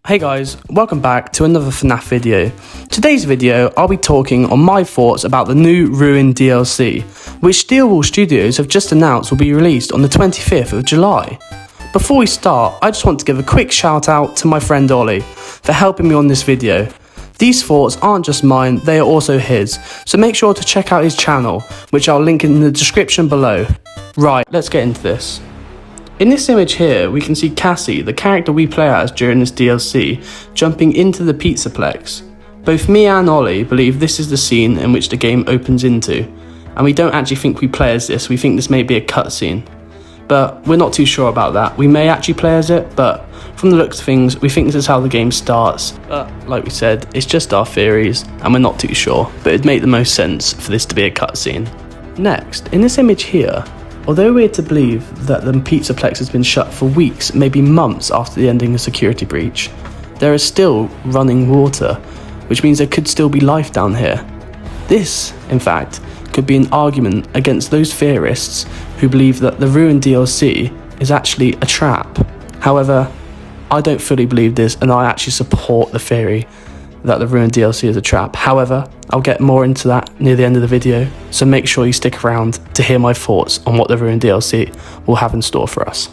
Hey guys, welcome back to another FNAF video. Today's video, I'll be talking on my thoughts about the new Ruined DLC, which Steelwall Studios have just announced will be released on the 25th of July. Before we start, I just want to give a quick shout out to my friend Ollie for helping me on this video. These thoughts aren't just mine, they are also his, so make sure to check out his channel, which I'll link in the description below. Right, let's get into this. In this image here, we can see Cassie, the character we play as during this DLC, jumping into the Pizzaplex. Both me and Ollie believe this is the scene in which the game opens into, and we don't actually think we play as this, we think this may be a cutscene. But we're not too sure about that. We may actually play as it, but from the looks of things, we think this is how the game starts. But like we said, it's just our theories, and we're not too sure, but it'd make the most sense for this to be a cutscene. Next, in this image here, although we're to believe that the Pizzaplex has been shut for weeks, maybe months after the ending of security breach, there is still running water, which means there could still be life down here. This, in fact, could be an argument against those theorists who believe that the Ruined DLC is actually a trap. However, I don't fully believe this, and I actually support the theory that the Ruined DLC is a trap. However, I'll get more into that near the end of the video, so make sure you stick around to hear my thoughts on what the Ruined DLC will have in store for us.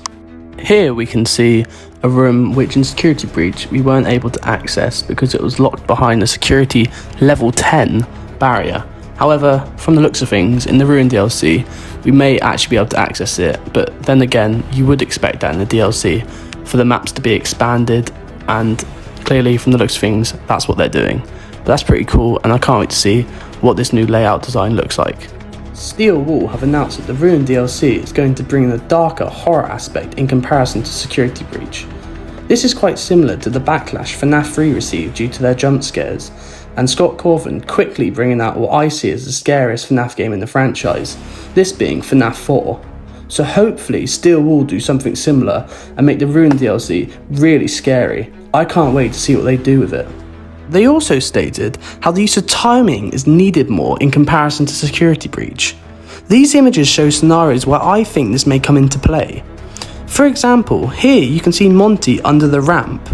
Here we can see a room which in security breach we weren't able to access because it was locked behind a security level 10 barrier. However, from the looks of things, in the Ruined DLC, we may actually be able to access it, but then again, you would expect that in the DLC for the maps to be expanded, and clearly from the looks of things, that's what they're doing. But that's pretty cool, and I can't wait to see what this new layout design looks like. Steelwall have announced that the Ruined DLC is going to bring in a darker horror aspect in comparison to Security Breach. This is quite similar to the backlash FNAF 3 received due to their jump scares, and Scott Corvin quickly bringing out what I see as the scariest FNAF game in the franchise, this being FNAF 4. So hopefully Steelwall will do something similar and make the Ruined DLC really scary. I can't wait to see what they do with it. They also stated how the use of timing is needed more in comparison to Security Breach. These images show scenarios where I think this may come into play. For example, here you can see Monty under the ramp.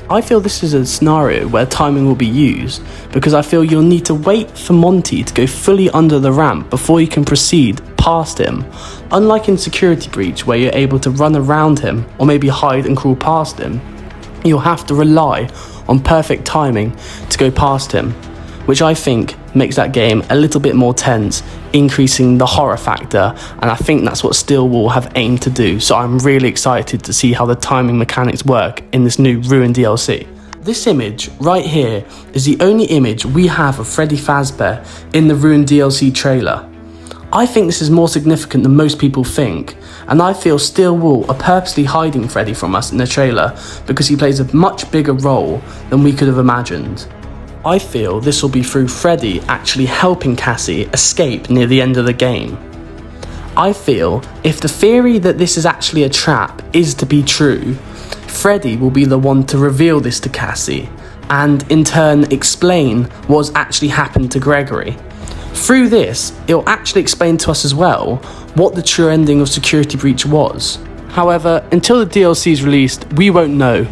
I feel this is a scenario where timing will be used because I feel you'll need to wait for Monty to go fully under the ramp before you can proceed past him. Unlike in Security Breach where you're able to run around him or maybe hide and crawl past him, you'll have to rely on perfect timing to go past him, which I think makes that game a little bit more tense, increasing the horror factor, and I think that's what Steelwall have aimed to do, so I'm really excited to see how the timing mechanics work in this new Ruined DLC. This image right here is the only image we have of Freddy Fazbear in the Ruined DLC trailer. I think this is more significant than most people think, and I feel Steelwall are purposely hiding Freddy from us in the trailer because he plays a much bigger role than we could have imagined. I feel this will be through Freddy actually helping Cassie escape near the end of the game. I feel if the theory that this is actually a trap is to be true, Freddy will be the one to reveal this to Cassie and in turn explain what's actually happened to Gregory. Through this, it'll actually explain to us as well what the true ending of Security Breach was. However, until the DLC is released, we won't know,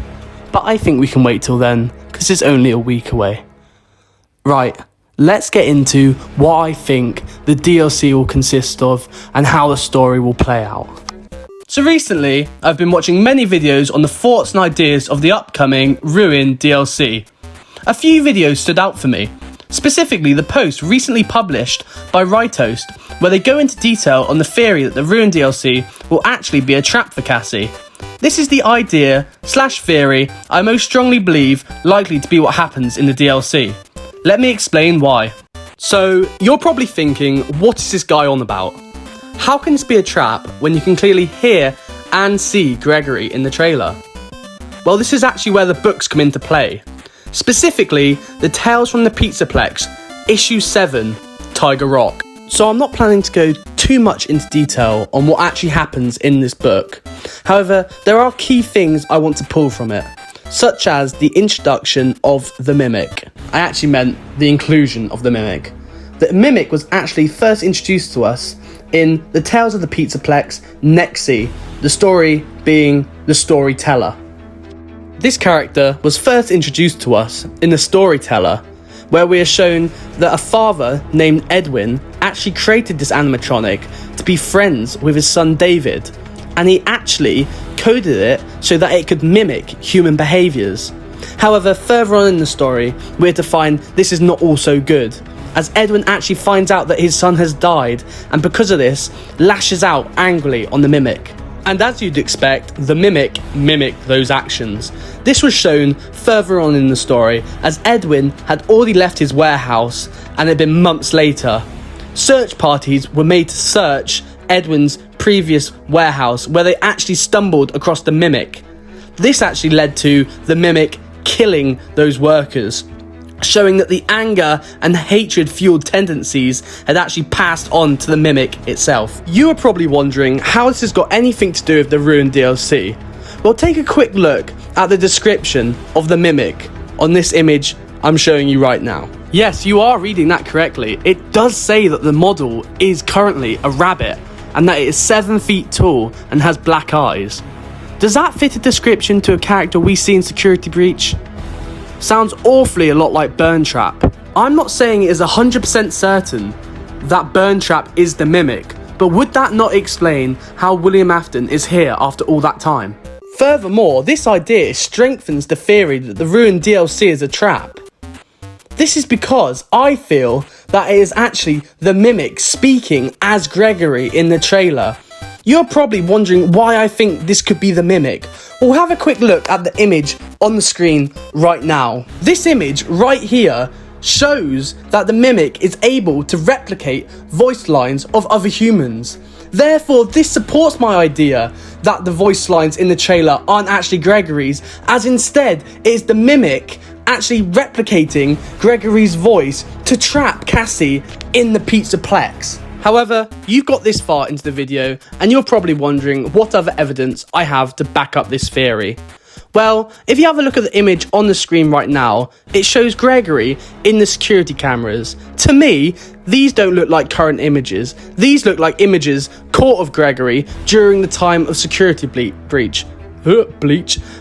but I think we can wait till then because it's only a week away. Right, let's get into what I think the DLC will consist of and how the story will play out. So recently, I've been watching many videos on the thoughts and ideas of the upcoming Ruined DLC. A few videos stood out for me, specifically the post recently published by Rightoast, where they go into detail on the theory that the Ruined DLC will actually be a trap for Cassie. This is the idea/theory I most strongly believe likely to be what happens in the DLC. Let me explain why. So, you're probably thinking, what is this guy on about? How can this be a trap when you can clearly hear and see Gregory in the trailer? Well, this is actually where the books come into play. Specifically, the Tales from the Pizzaplex, Issue 7, Tiger Rock. So I'm not planning to go too much into detail on what actually happens in this book. However, there are key things I want to pull from it, such as the introduction of the Mimic. I actually meant the inclusion of the Mimic. The Mimic was actually first introduced to us in the Tales of the Pizzaplex, Nexi, the story being the storyteller. This character was first introduced to us in The Storyteller, where we are shown that a father named Edwin actually created this animatronic to be friends with his son David, and he actually coded it so that it could mimic human behaviours. However, further on in the story, we're to find this is not all so good, as Edwin actually finds out that his son has died, and because of this, lashes out angrily on the mimic. And as you'd expect, the mimic mimicked those actions. This was shown further on in the story, as Edwin had already left his warehouse and it had been months later. Search parties were made to search Edwin's previous warehouse, where they actually stumbled across the mimic. This actually led to the mimic killing those workers, showing that the anger and hatred-fueled tendencies had actually passed on to the mimic itself. You are probably wondering how this has got anything to do with the Ruined DLC. Well, take a quick look at the description of the mimic on this image I'm showing you right now. Yes, you are reading that correctly. It does say that the model is currently a rabbit and that it is 7 feet tall and has black eyes. Does that fit a description to a character we see in Security Breach? Sounds awfully a lot like Burntrap. I'm not saying it is 100% certain that Burntrap is the mimic, but would that not explain how William Afton is here after all that time? Furthermore, this idea strengthens the theory that the Ruined DLC is a trap. This is because I feel that it is actually the mimic speaking as Gregory in the trailer. You're probably wondering why I think this could be the mimic. Well, have a quick look at the image on the screen right now. This image right here shows that the mimic is able to replicate voice lines of other humans. Therefore, this supports my idea that the voice lines in the trailer aren't actually Gregory's, as instead it is the mimic actually replicating Gregory's voice to trap Cassie in the Pizzaplex. However, you've got this far into the video and you're probably wondering what other evidence I have to back up this theory. Well, if you have a look at the image on the screen right now, it shows Gregory in the security cameras. To me, these don't look like current images. These look like images caught of Gregory during the time of Security Breach,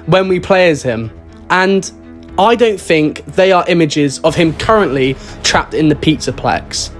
when we play as him. And I don't think they are images of him currently trapped in the Pizzaplex.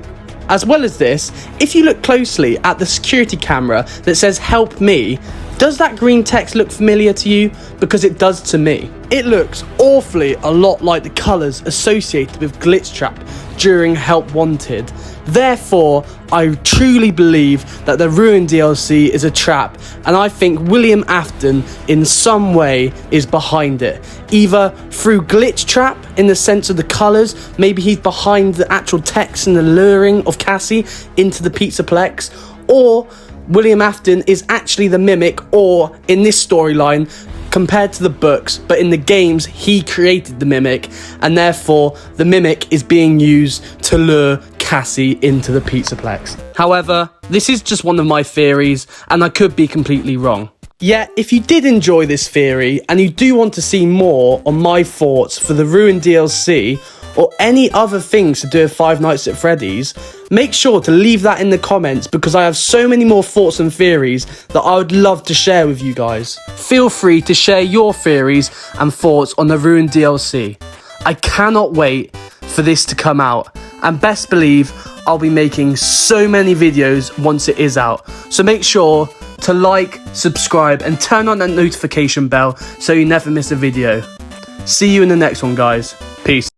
As well as this, if you look closely at the security camera that says "Help me," does that green text look familiar to you? Because it does to me. It looks awfully a lot like the colours associated with Glitchtrap during Help Wanted. Therefore, I truly believe that the Ruined DLC is a trap, and I think William Afton in some way is behind it. Either through Glitchtrap in the sense of the colours, maybe he's behind the actual text and the luring of Cassie into the Pizzaplex, or William Afton is actually the mimic, or in this storyline, compared to the books, but in the games he created the mimic, and therefore the mimic is being used to lure Cassie into the Pizzaplex. However, this is just one of my theories and I could be completely wrong. Yet, if you did enjoy this theory and you do want to see more on my thoughts for the Ruined DLC or any other things to do with Five Nights at Freddy's, make sure to leave that in the comments because I have so many more thoughts and theories that I would love to share with you guys. Feel free to share your theories and thoughts on the Ruined DLC. I cannot wait for this to come out, and best believe I'll be making so many videos once it is out. So make sure to like, subscribe and turn on that notification bell so you never miss a video. See you in the next one, guys. Peace.